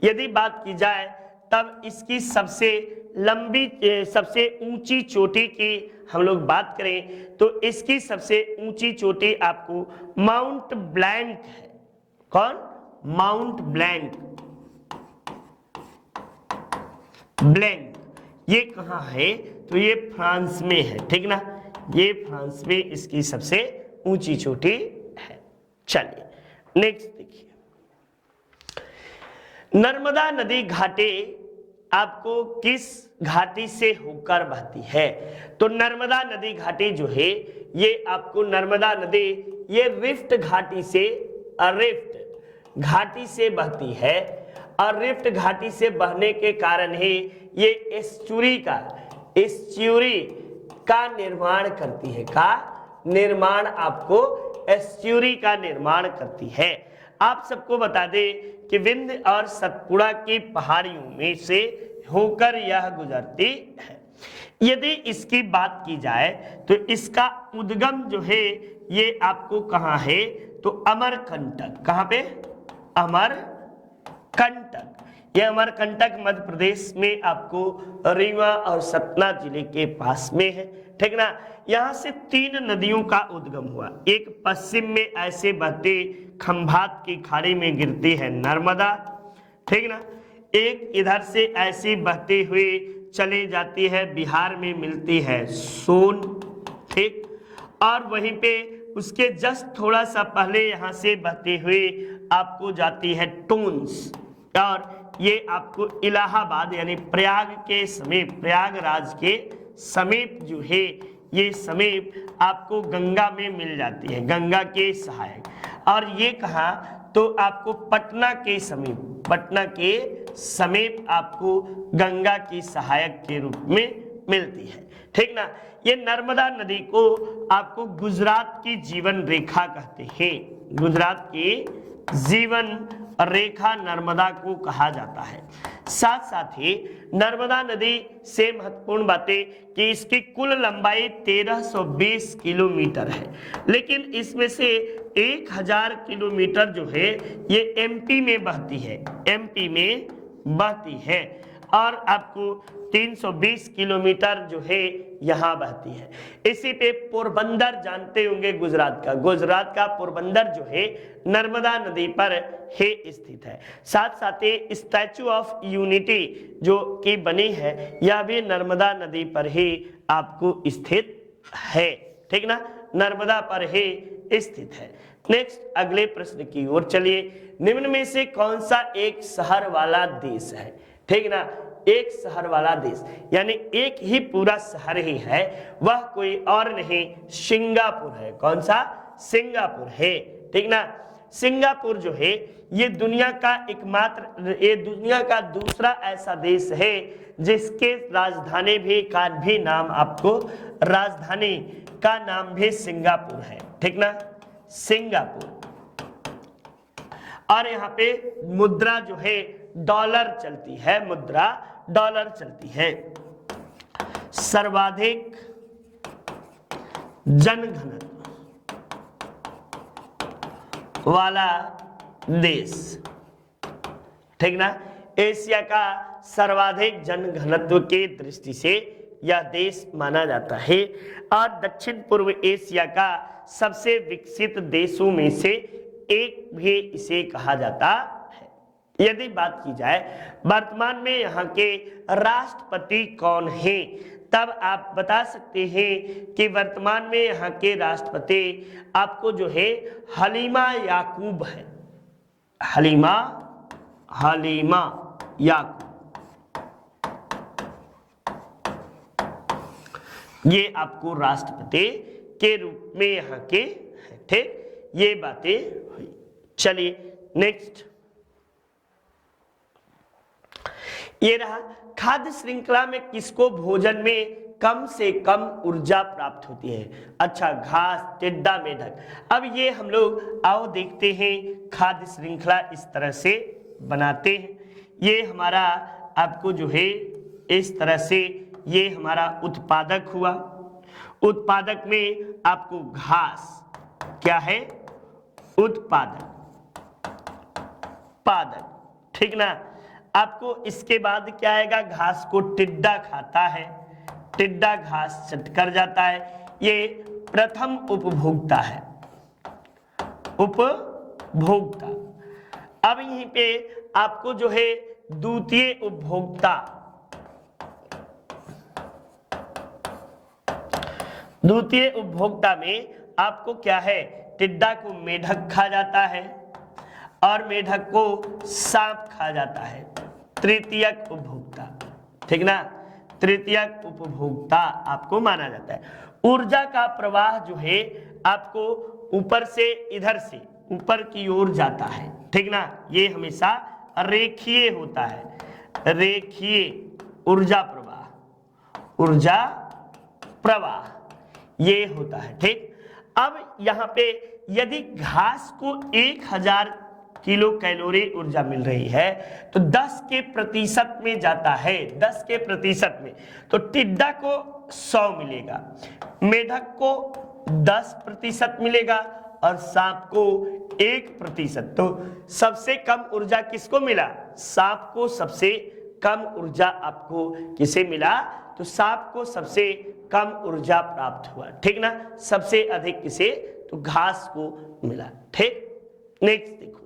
यदि बात की जाए तब इसकी सबसे लंबी, सबसे ऊंची चोटी की हम लोग बात करें तो इसकी सबसे ऊंची चोटी आपको माउंट ब्लैंक है। कौन, माउंट ब्लैंक, ब्लैंक ये कहाँ है, तो ये फ्रांस में है, ठीक ना। ये फ्रांस में इसकी सबसे ऊंची चोटी है। चलिए नेक्स्ट देखिए। नर्मदा नदी घाटी आपको किस घाटी से होकर बहती है, तो नर्मदा नदी घाटी जो है ये आपको नर्मदा नदी ये रिफ्ट घाटी से, रिफ्ट घाटी से बहती है। और रिफ्ट घाटी से बहने के कारण ही ये एस्चुरी का निर्माण करती है, का निर्माण आपको एस्चुरी का निर्माण करती है। आप सबको बता दें कि विंध्य और सतपुड़ा की पहाड़ियों में से होकर यह गुजरती है। यदि इसकी बात की जाए तो इसका उद्गम जो है ये आपको कहाँ है, तो अमरकंटक। कहाँ पे, अमरकंटक। यह अमरकंटक मध्य प्रदेश में आपको रीवा और सतना जिले के पास में है, ठीक ना। यहाँ से 3 नदियों का उद्गम हुआ। एक पश्चिम में ऐसे बहती खंभात की खाड़ी में गिरती है नर्मदा, ठीक ना। एक इधर से ऐसी बहती हुई चली जाती है, बिहार में मिलती है सोन, ठीक। और वहीं पे उसके जस्ट थोड़ा सा पहले यहाँ से बहती हुई आपको जाती है टोन्स, और ये आपको इलाहाबाद यानी प्रयाग के समीप, प्रयागराज के समीप जो है ये समीप आपको गंगा में मिल जाती है, गंगा के सहायक। और ये कहाँ, तो आपको पटना के समीप, पटना के समीप आपको गंगा की सहायक के रूप में मिलती है, ठीक ना। ये नर्मदा नदी को आपको गुजरात की जीवन रेखा कहते हैं, गुजरात की जीवन रेखा नर्मदा को कहा जाता है। साथ साथ ही नर्मदा नदी से महत्वपूर्ण बातें कि इसकी कुल लंबाई 1320 किलोमीटर है, लेकिन इसमें से 1000 किलोमीटर जो है ये एमपी में बहती है, एमपी में बहती है, और आपको 320 किलोमीटर जो है यहाँ बहती है। इसी पे पोरबंदर जानते होंगे गुजरात का पोरबंदर जो है नर्मदा नदी पर है स्थित है। साथ साथ ही स्टैचू ऑफ यूनिटी जो कि बनी है यह भी नर्मदा नदी पर ही आपको स्थित है, ठीक ना, नर्मदा पर ही स्थित है। नेक्स्ट अगले प्रश्न की ओर चलिए। निम्न में से कौन सा एक शहर वाला देश है, ठीक ना, एक शहर वाला देश यानी एक ही पूरा शहर ही है, वह कोई और नहीं सिंगापुर है। कौन सा? सिंगापुर है, ठीक ना। सिंगापुर जो है ये दुनिया का दूसरा ऐसा देश है जिसके राजधानी का नाम आपको राजधानी का नाम भी सिंगापुर है, ठीक ना, सिंगापुर। और यहाँ पे मुद्रा जो है डॉलर चलती है, मुद्रा डॉलर चलती है। सर्वाधिक जनघनत्व वाला देश, ठीक ना, एशिया का सर्वाधिक जनघनत्व के दृष्टि से यह देश माना जाता है और दक्षिण पूर्व एशिया का सबसे विकसित देशों में से एक भी इसे कहा जाता है। यदि बात की जाए वर्तमान में यहाँ के राष्ट्रपति कौन हैं, तब आप बता सकते हैं कि वर्तमान में यहाँ के राष्ट्रपति आपको जो है हलीमा याकूब है, हलीमा याकूब, ये आपको राष्ट्रपति के रूप में यहाँ के, ठीक, ये बातें हुई। चलिए नेक्स्ट, ये रहा खाद्य श्रृंखला में किसको भोजन में कम से कम ऊर्जा प्राप्त होती है। अच्छा, घास, टिड्डा, मेढक। अब ये हम लोग आओ देखते हैं खाद्य श्रृंखला इस तरह से बनाते हैं। ये हमारा आपको जो है इस तरह से ये हमारा उत्पादक हुआ। उत्पादक में आपको घास क्या है, उत्पादक, ठीक ना। आपको इसके बाद क्या आएगा, घास को टिड्डा खाता है, टिड्डा घास चट कर जाता है, ये प्रथम उपभोक्ता है, उपभोक्ता। अब यहीं पे आपको जो है द्वितीय उपभोक्ता, द्वितीय उपभोक्ता में आपको क्या है, टिड्डा को मेढक खा जाता है और मेढक को सांप खा जाता है। तृतीयक उपभोक्ता, ठीक ना, तृतीयक उपभोक्ता आपको माना जाता है। ऊर्जा का प्रवाह जो है आपको ऊपर से इधर से ऊपर की ओर जाता है, ठीक ना, ये हमेशा रेखीय होता है, रेखीय ऊर्जा प्रवाह ये होता है, ठीक। अब यहाँ पे यदि घास को 1000 किलो कैलोरी ऊर्जा मिल रही है तो 10 के प्रतिशत में जाता है, 10 के प्रतिशत में, तो टिड्डा को 100 मिलेगा, मेढक को 10% मिलेगा और सांप को 1%। तो सबसे कम ऊर्जा किसको मिला, सांप को सबसे कम ऊर्जा आपको किसे मिला, तो सांप को सबसे कम ऊर्जा प्राप्त हुआ, ठीक ना। सबसे अधिक किसे, तो घास को मिला, ठीक। नेक्स्ट देखो,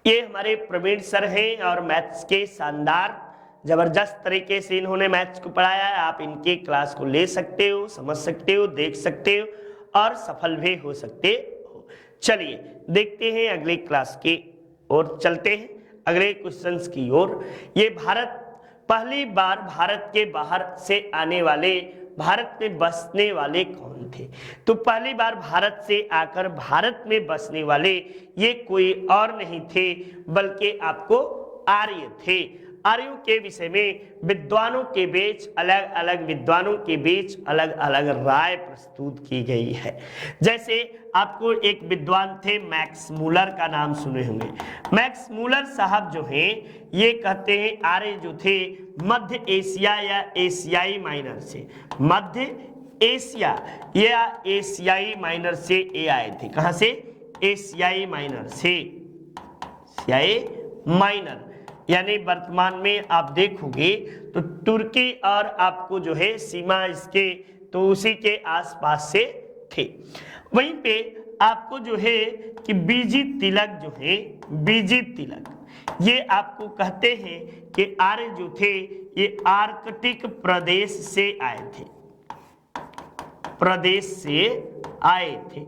ये हमारे प्रवीण सर हैं और मैथ्स के शानदार जबरदस्त तरीके से इन्होंने मैथ्स को पढ़ाया है। आप इनके क्लास को ले सकते हो, समझ सकते हो, देख सकते हो और सफल भी हो सकते हो। चलिए देखते हैं अगले क्लास की ओर चलते हैं, अगले क्वेश्चंस की ओर। ये पहली बार भारत के बाहर से आने वाले, भारत में बसने वाले कौन थे, तो पहली बार भारत से आकर भारत में बसने वाले ये कोई और नहीं थे बल्कि आपको आर्य थे। आर्यों के विषय में विद्वानों के बीच अलग अलग राय प्रस्तुत की गई है। जैसे आपको एक विद्वान थे मैक्स मूलर का नाम सुने होंगे। मैक्स मूलर साहब जो हैं ये कहते हैं आर्य जो थे मध्य एशिया या एशियाई माइनर से, मध्य एशिया या एशियाई माइनर से ये आए थे। कहां से? एशियाई माइनर से, एशियाई माइनर यानी वर्तमान में आप देखोगे तो तुर्की और आपको जो है सीमा इसके तो उसी के आसपास से थे। वहीं पे आपको जो है कि बीजी तिलक जो है, बीजी तिलक ये आपको कहते हैं कि आर्य जो थे ये आर्कटिक प्रदेश से आए थे, प्रदेश से आए थे।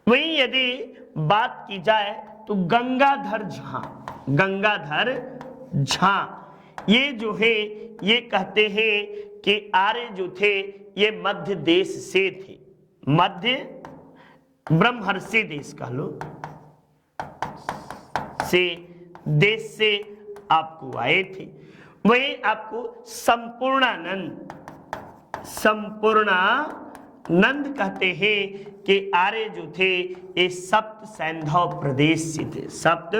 वहीं यदि बात की जाए तो गंगाधर झा, गंगाधर झा ये जो है ये कहते हैं कि आर्य जो थे ये मध्य देश से थे, मध्य ब्रह्मर्षि देश कह लो से देश से आपको आए थे। वहीं आपको संपूर्णानंद, संपूर्णानंद कहते हैं कि आर्य जो थे ये सप्त सैंधव प्रदेश से थे, सप्त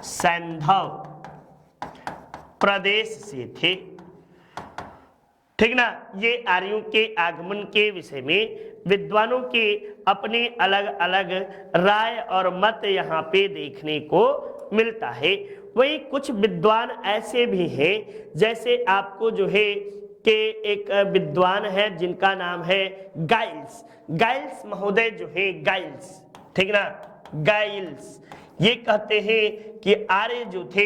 सैंधव प्रदेश से थे। ठीक ना। ये आर्यों के आगमन के विषय में विद्वानों के अपने अलग अलग राय और मत यहाँ पे देखने को मिलता है। वहीं कुछ विद्वान ऐसे भी हैं जैसे आपको जो है कि एक विद्वान है जिनका नाम है गाइल्स, गाइल्स महोदय जो है गाइल्स, ठीक ना, गाइल्स ये कहते हैं कि आर्य जो थे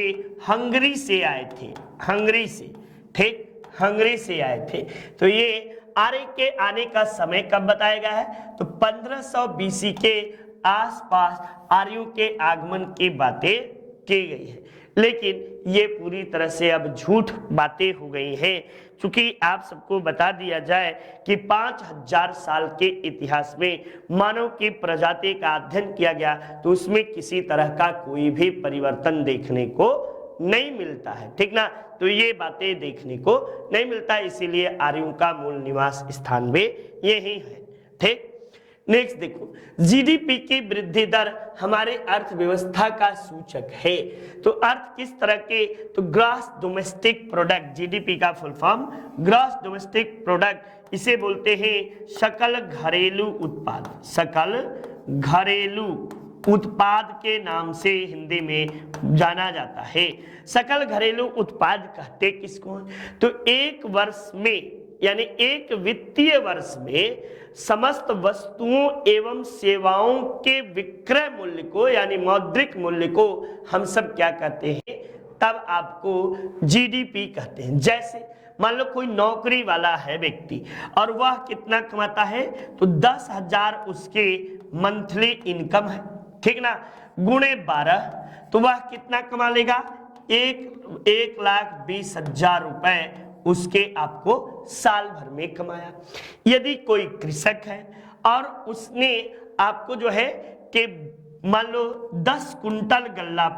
हंगरी से आए थे, हंगरी से, ठीक, हंगरी से आए थे। तो ये आर्य के आने का समय कब बताया गया है? तो 1500 बीसी के आसपास आर्यों के आगमन की बातें की गई है। लेकिन ये पूरी तरह से अब झूठ बातें हो गई हैं, क्योंकि आप सबको बता दिया जाए कि 5000 साल के इतिहास में मानव की प्रजाति का अध्ययन किया गया तो उसमें किसी तरह का कोई भी परिवर्तन देखने को नहीं मिलता है, ठीक ना। तो ये बातें देखने को नहीं मिलता, इसीलिए आर्यों का मूल निवास स्थान भी यही है, ठीक। नेक्स्ट देखो, जीडीपी की वृद्धि दर हमारे अर्थव्यवस्था का सूचक है। तो अर्थ किस तरह के? तो ग्रॉस डोमेस्टिक प्रोडक्ट, जीडीपी का full form gross domestic product, इसे बोलते हैं सकल घरेलू उत्पाद, सकल घरेलू उत्पाद के नाम से हिंदी में जाना जाता है। सकल घरेलू उत्पाद कहते किसको? तो एक वर्ष में यानी एक वित्तीय वर्ष में समस्त वस्तुओं एवं सेवाओं के विक्रय मूल्य को यानी मौद्रिक मूल्य को हम सब क्या कहते हैं? तब आपको जीडीपी कहते हैं। जैसे मान लो कोई नौकरी वाला है व्यक्ति और वह कितना कमाता है? तो 10,000 उसके मंथली इनकम है, ठीक ना, गुणे 12 तो वह कितना कमा लेगा? 1,20,000 रुपए उसके आपको साल भर में कमाया। यदि कोई कृषक है और उसने आपको जो है कि मान लो 10 कुंटल गल्ला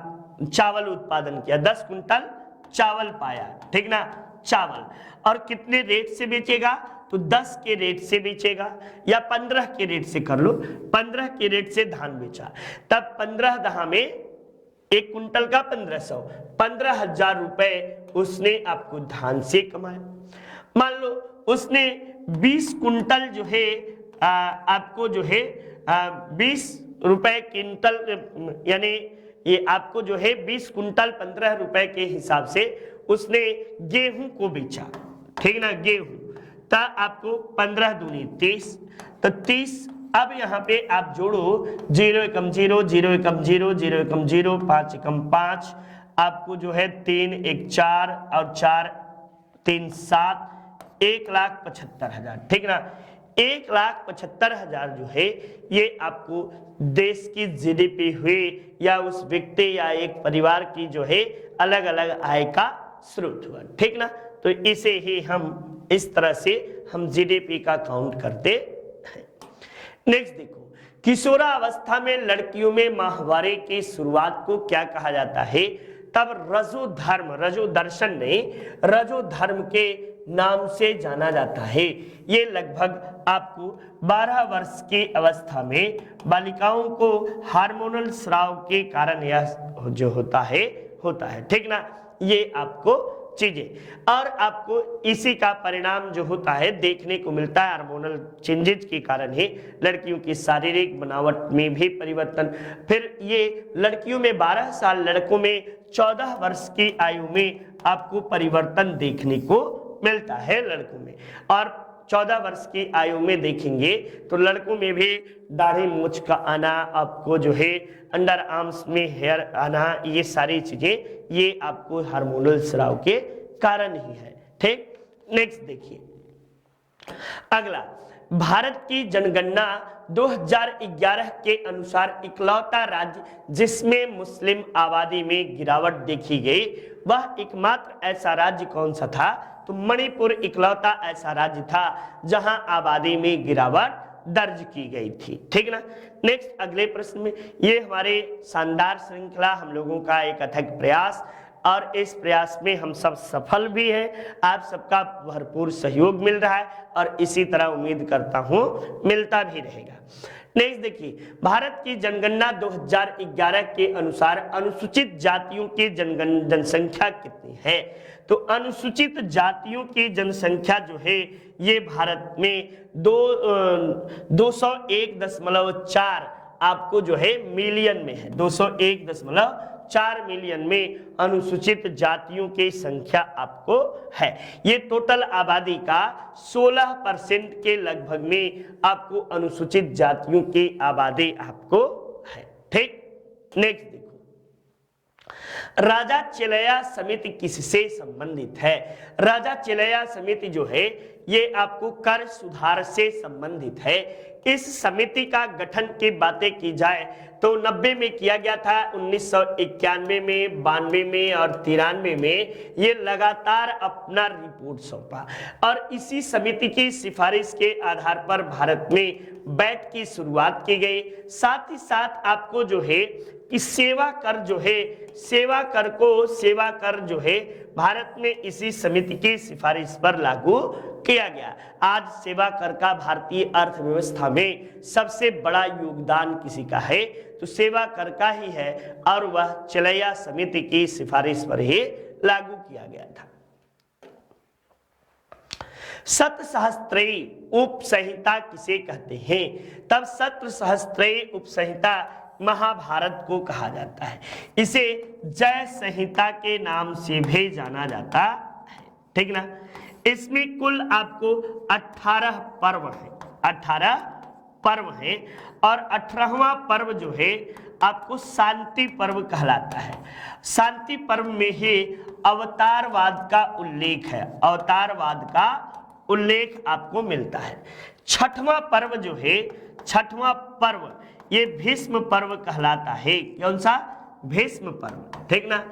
चावल उत्पादन किया, 10 कुंटल चावल पाया, ठीक ना, चावल, और कितने रेट से बेचेगा? तो 10 के रेट से बेचेगा या 15 के रेट से कर लो, 15 के रेट से धान बेचा, तब 15 दहा में 1 कुंटल का 1500, 15,000 रुपए उसने आपको धान से कमाया। मान लो उसने 20 कुंटल जो है आपको जो है 20 रुपए क्विंटल यानी ये आपको जो है 20 कुंटल 15 रुपए के हिसाब से उसने गेहूं को बेचा, ठीक ना, गेहूं, तब आपको 15 दूनी 30, तो 30। अब यहाँ पे आप जोड़ो 0 एकम 0, 0 एकम 0, 0 एकम 0, 5 एकम 5, आपको जो है 3 1 4 और 4 3 7, 1,75,000, ठीक ना। 1,75,000 जो है ये आपको देश की जीडीपी हुई या उस व्यक्ति या एक परिवार की जो है अलग अलग आय का स्रोत हुआ, ठीक ना। तो इसे ही हम इस तरह से हम जीडीपी का काउंट करते हैं। नेक्स्ट देखो, किशोरावस्था में लड़कियों में माहवारे की शुरुआत को क्या कहा जाता है? तब रजो धर्म, रजो दर्शन नहीं, रजो धर्म के नाम से जाना जाता है। ये लगभग आपको 12 वर्ष की अवस्था में बालिकाओं को हार्मोनल स्राव के कारण यह जो होता है ठीक ना, ये आपको चीजें। और आपको इसी का परिणाम जो होता है देखने को मिलता है, हार्मोनल चेंजेस के कारण ही लड़कियों की शारीरिक बनावट में भी परिवर्तन। फिर ये लड़कियों में 12 साल, लड़कों में 14 वर्ष की आयु में आपको परिवर्तन देखने को मिलता है लड़कों में। और 14 वर्ष की आयु में देखेंगे तो लड़कों में भी दाढ़ी मूंछ का आना, आपको जो है अंडर आर्म्स में हेयर आना, ये सारी चीजें ये आपको हार्मोनल स्राव के कारण ही है। ठीक, नेक्स्ट देखिए अगला, भारत की जनगणना 2011 के अनुसार इकलौता राज्य जिसमें मुस्लिम आबादी में गिरावट देखी गई, वह एकमात्र ऐसा राज्य कौन सा था? तो मणिपुर इकलौता ऐसा राज्य था जहां आबादी में गिरावट दर्ज की गई थी। ठीक ना। नेक्स्ट अगले प्रश्न में, ये हमारे शानदार श्रृंखला हम लोगों का एक अथक प्रयास, और इस प्रयास में हम सब सफल भी हैं, आप सबका भरपूर सहयोग मिल रहा है और इसी तरह उम्मीद करता हूं मिलता भी रहेगा। नेक्स्ट देखिए, भारत की जनगणना 2011 के अनुसार अनुसूचित जातियों की जनसंख्या कितनी है? तो अनुसूचित जातियों की जनसंख्या जो है ये भारत में 201.4 आपको जो है मिलियन में है। 201.4 मिलियन में अनुसूचित जातियों की संख्या आपको है। ये टोटल आबादी का 16% के लगभग में आपको अनुसूचित जातियों की आबादी आपको है। ठीक, नेक्स्ट देखो, राजा चिलैया समिति किससे संबंधित है? राजा चिलैया समिति जो है ये आपको कर सुधार से संबंधित है। इस समिति का गठन की बातें की जाए तो 90 में किया गया था, 1991 में, 92 में और 93 में ये लगातार अपना रिपोर्ट सौंपा और इसी समिति की सिफारिश के आधार पर भारत में बैट की शुरुआत की गई। साथ ही साथ आपको जो है कि सेवा कर जो है, सेवा कर जो है भारत में इसी समिति की सिफारिश पर लागू किया गया। आज सेवा कर का भारतीय अर्थव्यवस्था में सबसे बड़ा योगदान किसी का है? तो सेवा कर का ही है और वह चिलैया समिति की सिफारिश पर ही लागू किया गया था। सतसहस्त्रयी उपसंहिता किसे कहते हैं? तब सतसहस्त्रयी उपसंहिता महाभारत को कहा जाता है। इसे जय संहिता के नाम से भी जाना जाता है। ठीक ना। इसमें कुल आपको 18 पर्व है, 18 पर्व है और 18वां पर्व जो है आपको शांति पर्व कहलाता है। शांति पर्व में ही अवतारवाद का उल्लेख है, अवतारवाद का उल्लेख आपको मिलता है। छठवां पर्व जो है, छठवां पर्व ये भीष्म पर्व कहलाता है। कौन सा? भीष्म पर्व। ठीक ना।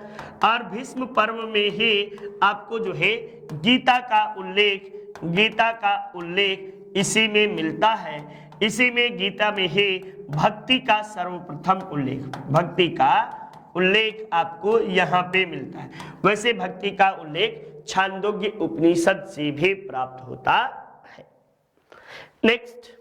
और भीष्म पर्व में ही आपको जो है गीता का उल्लेख इसी में मिलता है। इसी में गीता में ही भक्ति का सर्वप्रथम उल्लेख आपको यहाँ पे मिलता है। वैसे भक्ति का उल्लेख छांदोग्य उपनिषद से भी प्राप्त होता है। नेक्स्ट,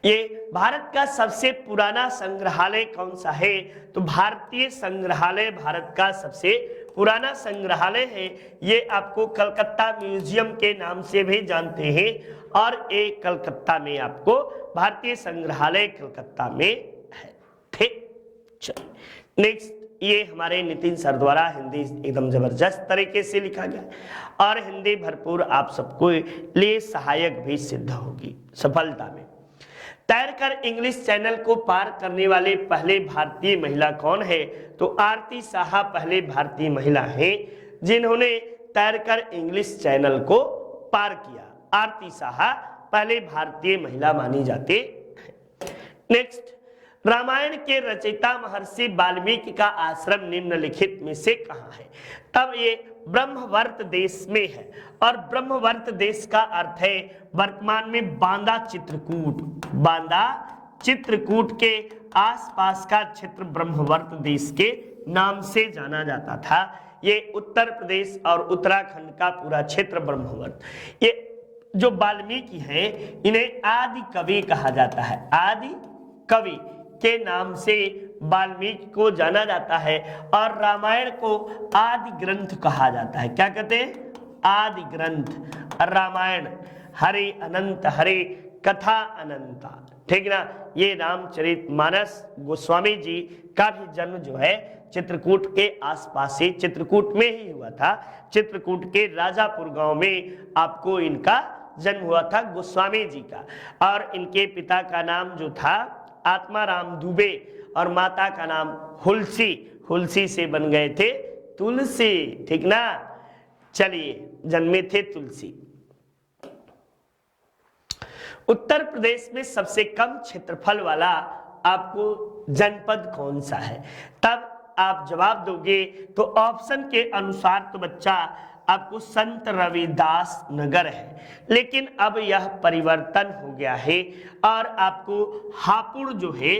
ये भारत का सबसे पुराना संग्रहालय कौन सा है? तो भारतीय संग्रहालय भारत का सबसे पुराना संग्रहालय है। ये आपको कलकत्ता म्यूजियम के नाम से भी जानते हैं और एक कलकत्ता में आपको भारतीय संग्रहालय कलकत्ता में है। ठीक, चलिए नेक्स्ट, ये हमारे नितिन सर द्वारा हिंदी एकदम जबरदस्त तरीके से लिखा गया और हिंदी भरपूर आप सबको लिए सहायक भी सिद्ध होगी सफलता में। तैरकर इंग्लिश चैनल को पार करने वाले पहले भारतीय महिला कौन है? तो आरती साहा पहले भारतीय महिला हैं जिन्होंने तैरकर इंग्लिश चैनल को पार किया। आरती साहा पहले भारतीय महिला मानी जाती है। नेक्स्ट, रामायण के रचयिता महर्षि वाल्मीकि का आश्रम निम्नलिखित में से कहाँ है? तब ये ब्रह्मवर्त देश में है और ब्रह्मवर्त देश का अर्थ है वर्तमान में बांदा चित्रकूट के आसपास का क्षेत्र ब्रह्मवर्त देश के नाम से जाना जाता था। ये उत्तर प्रदेश और उत्तराखंड का पूरा क्षेत्र ब्रह्मवत। ये जो वाल्मीकि हैं इन्हें आदि कवि कहा जाता है, आदि कवि के नाम से वाल्मीकि को जाना जाता है। और रामायण को आदि ग्रंथ कहा जाता है। क्या कहते हैं? आदि ग्रंथ। रामायण हरि अनंत हरि कथा अनंता, ठीक ना। ये रामचरितमानस गोस्वामी जी का भी जन्म जो है चित्रकूट के आसपास ही, चित्रकूट में ही हुआ था। चित्रकूट के राजापुर गांव में आपको इनका जन्म हुआ था, गोस्वामी जी का। और इनके पिता का नाम जो था आत्माराम दुबे और माता का नाम हुलसी, हुलसी से बन गए थे तुलसी, ठीक ना। चलिए, जन्मे थे तुलसी। उत्तर प्रदेश में सबसे कम क्षेत्रफल वाला आपको जनपद कौन सा है? तब आप जवाब दोगे तो ऑप्शन के अनुसार तो बच्चा आपको संत रविदास नगर है, लेकिन अब यह परिवर्तन हो गया है और आपको हापुड़ जो है,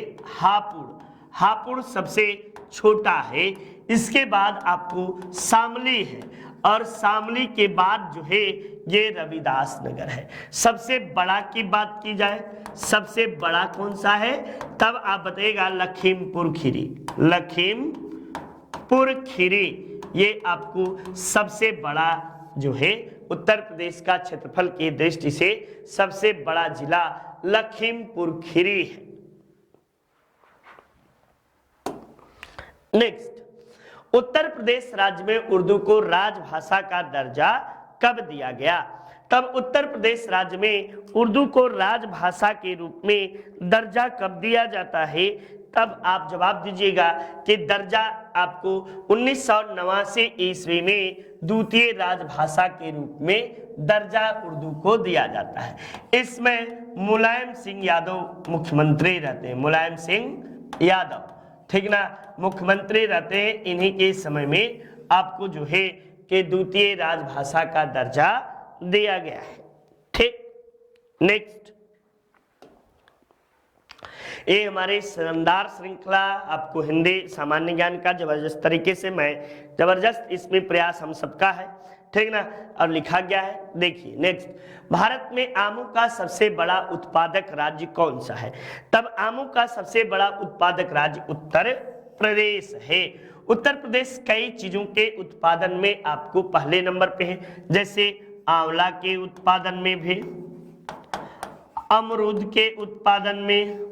हापुड़ सबसे छोटा है। इसके बाद आपको शामली है और शामली के बाद जो है ये रविदास नगर है। सबसे बड़ा की बात की जाए, सबसे बड़ा कौन सा है? तब आप बताइएगा लखीमपुर खीरी, लखीमपुर खीरी ये आपको सबसे बड़ा जो है उत्तर प्रदेश का क्षेत्रफल की दृष्टि से सबसे बड़ा जिला लखीमपुर खीरी है। नेक्स्ट, उत्तर प्रदेश राज्य में उर्दू को राजभाषा का दर्जा कब दिया गया? तब उत्तर प्रदेश राज्य में उर्दू को राजभाषा के रूप में दर्जा कब दिया जाता है? तब आप जवाब दीजिएगा कि दर्जा आपको 1989 ईस्वी में द्वितीय राजभाषा के रूप में दर्जा उर्दू को दिया जाता है। इसमें मुलायम सिंह यादव मुख्यमंत्री रहते हैं, मुलायम सिंह यादव, ठीक ना, मुख्यमंत्री रहते हैं। इन्हीं के समय में आपको जो है कि द्वितीय राजभाषा का दर्जा दिया गया है, ठीक। नेक्स्ट, ये हमारी शानदार श्रृंखला आपको हिंदी सामान्य ज्ञान का जबरदस्त तरीके से जबरदस्त इसमें प्रयास हम सबका है, ठीक ना, और लिखा गया है। देखिए नेक्स्ट, भारत में आमों का सबसे बड़ा उत्पादक राज्य कौन सा है? तब आमों का सबसे बड़ा उत्पादक राज्य उत्तर प्रदेश है। उत्तर प्रदेश कई चीजों के उत्पादन में आपको पहले नंबर पे है, जैसे आंवला के उत्पादन में भी, अमरूद के उत्पादन में,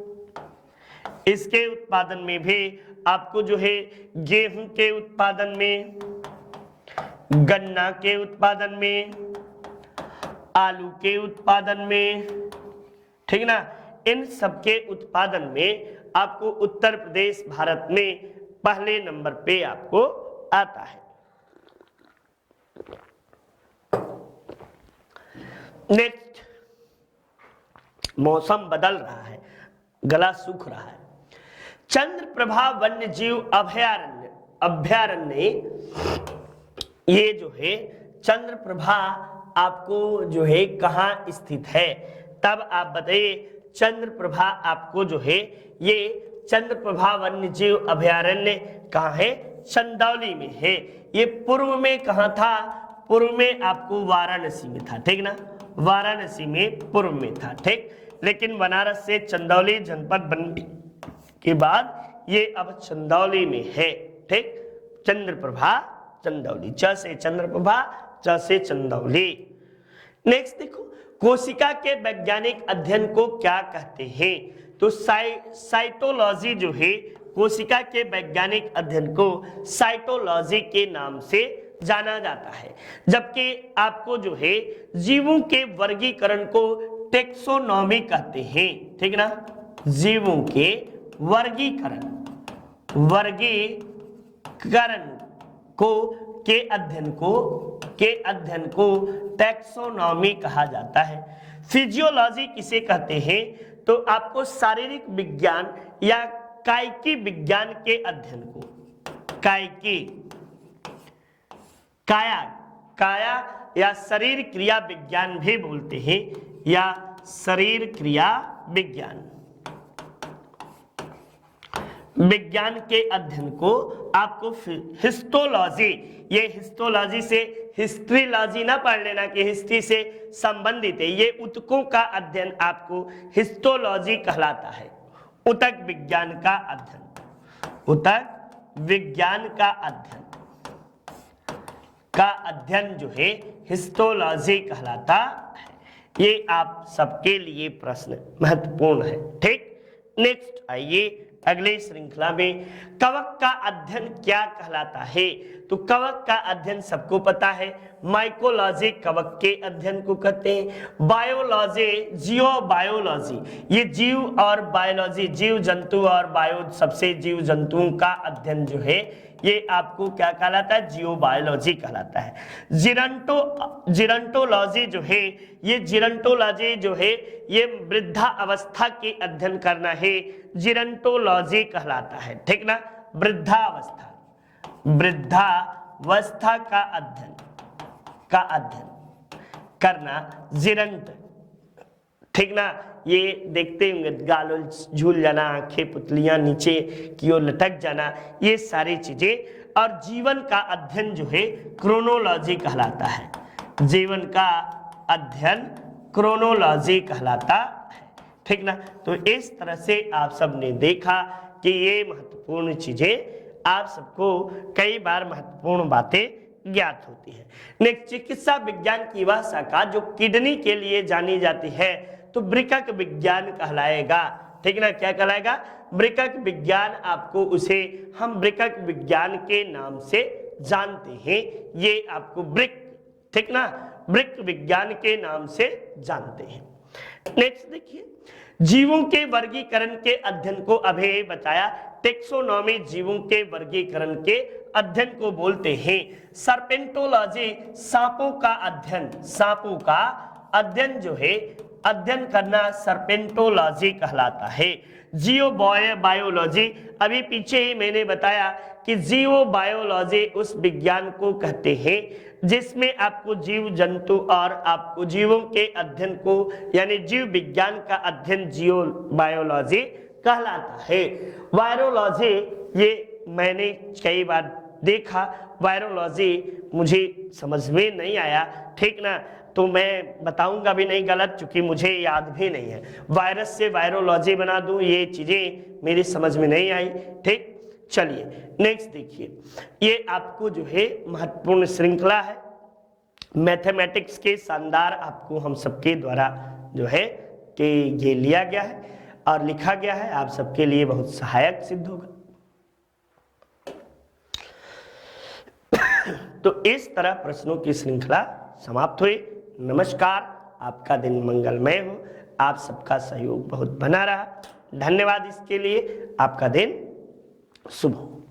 इसके उत्पादन में भी आपको जो है गेहूं के उत्पादन में, गन्ना के उत्पादन में, आलू के उत्पादन में, ठीक ना, इन सबके उत्पादन में आपको उत्तर प्रदेश भारत में पहले नंबर पे आपको आता है। नेक्स्ट, मौसम बदल रहा है, गला सूख रहा है। चंद्रप्रभा वन्य जीव अभयारण्य ये जो है चंद्रप्रभा आपको जो है कहाँ स्थित है? तब आप बताइए, चंद्रप्रभा आपको जो है ये चंद्रप्रभा वन्य जीव अभयारण्य कहाँ है? चंदौली में है। ये पूर्व में कहाँ था? पूर्व में आपको वाराणसी में था, ठीक ना, वाराणसी में पूर्व में था, ठीक। लेकिन बनारस से चंदौली जनपद बनने के बाद ये अब चंदौली में है, ठीक। चंद्रप्रभा चंदौली, च से चंद्रप्रभा, च से चंदौली। नेक्स्ट देखो, कोशिका के वैज्ञानिक अध्ययन को क्या कहते हैं? तो साइटोलॉजी जो है, कोशिका के वैज्ञानिक अध्ययन को साइटोलॉजी के नाम से जाना जाता है। जबकि आपको जो है जीवों के वर्गीकरण को टेक्सोनॉमी कहते हैं, ठीक ना, जीवों के वर्गीकरण को के अध्ययन को टैक्सोनॉमी कहा जाता है। फिजियोलॉजी किसे कहते हैं? तो आपको शारीरिक विज्ञान या कायिकी विज्ञान के अध्ययन को, काया या शरीर क्रिया विज्ञान भी बोलते हैं, या शरीर क्रिया विज्ञान। विज्ञान के अध्ययन को आपको हिस्टोलॉजी, ये हिस्टोलॉजी से हिस्ट्रीलॉजी ना पढ़ लेना कि हिस्ट्री से संबंधित है, ये ऊतकों का अध्ययन आपको हिस्टोलॉजी कहलाता है। ऊतक विज्ञान का अध्ययन, ऊतक विज्ञान का अध्ययन जो है हिस्टोलॉजी कहलाता है। ये आप सबके लिए प्रश्न महत्वपूर्ण है। ठीक, नेक्स्ट आइए अगले श्रृंखला में कवक का अध्ययन क्या कहलाता है। तो कवक का अध्ययन सबको पता है, माइकोलॉजी कवक के अध्ययन को कहते हैं। बायोलॉजी, जियोबायोलॉजी, ये जीव और बायोलॉजी, जीव जंतु और बायो, सबसे जीव जंतुओं का अध्ययन जो है ये आपको क्या कहलाता है, जियोबायोलॉजी कहलाता है। जिरंटोलॉजी जो है, ये जिरंटोलॉजी जो है ये वृद्धा अवस्था के अध्ययन करना है, जिरंटोलॉजी कहलाता है। ठीक ना, वृद्धावस्था का अध्ययन करना जिरंट। ठीक ना, ये देखते होंगे गाल झूल जाना, आंखें पुतलियां नीचे की ओर लटक जाना, ये सारी चीजें। और जीवन का अध्ययन जो है क्रोनोलॉजी कहलाता है। जीवन का अध्ययन क्रोनोलॉजी कहलाता है। ठीक ना, तो इस तरह से आप सब ने देखा कि ये महत्वपूर्ण चीजें आप सबको कई बार महत्वपूर्ण बातें ज्ञात होती है। नेक्स्ट, चिकित्सा विज्ञान की वह शाखा जो किडनी के लिए जानी जाती है तो वृक्क विज्ञान कहलाएगा। ठीक ना, क्या कहलाएगा, वृक्क विज्ञान। आपको उसे हम वृक्क विज्ञान के नाम से जानते हैं, ये आपको वृक्क, ठीक ना, वृक्क विज्ञान के नाम से जानते हैं। नेक्स्ट देखिए, जीवों के वर्गीकरण के अध्ययन को अभी बताया, टेक्सोनॉमी जीवों के वर्गीकरण के अध्ययन को बोलते हैं। सर्पेंटोलॉजी सांपों का अध्ययन जो है अध्ययन करना सर्पेंटोलॉजी कहलाता है। जियोबायोलॉजी, अभी पीछे ही मैंने बताया कि जियोबायोलॉजी उस विज्ञान को कहते हैं जिसमें आपको जीव जंतु और आपको जीवों के अध्ययन को, यानी जीव विज्ञान का अध्ययन जियोबायोलॉजी कहलाता है। वायरोलॉजी, ये मैंने कई बार देखा, वायरोलॉजी मुझे समझ में नहीं आया। ठीक ना, तो मैं बताऊंगा भी नहीं गलत, चूंकि मुझे याद भी नहीं है। वायरस से वायरोलॉजी बना दूं, ये चीजें मेरी समझ में नहीं आई। ठीक, चलिए नेक्स्ट देखिए, ये आपको जो है महत्वपूर्ण श्रृंखला है मैथमेटिक्स के शानदार, आपको हम सबके द्वारा जो है कि ये लिया गया है और लिखा गया है, आप सबके लिए बहुत सहायक सिद्ध होगा। तो इस तरह प्रश्नों की श्रृंखला समाप्त हुई। नमस्कार, आपका दिन मंगलमय हो, आप सबका सहयोग बहुत बना रहा। धन्यवाद इसके लिए, आपका दिन शुभ हो।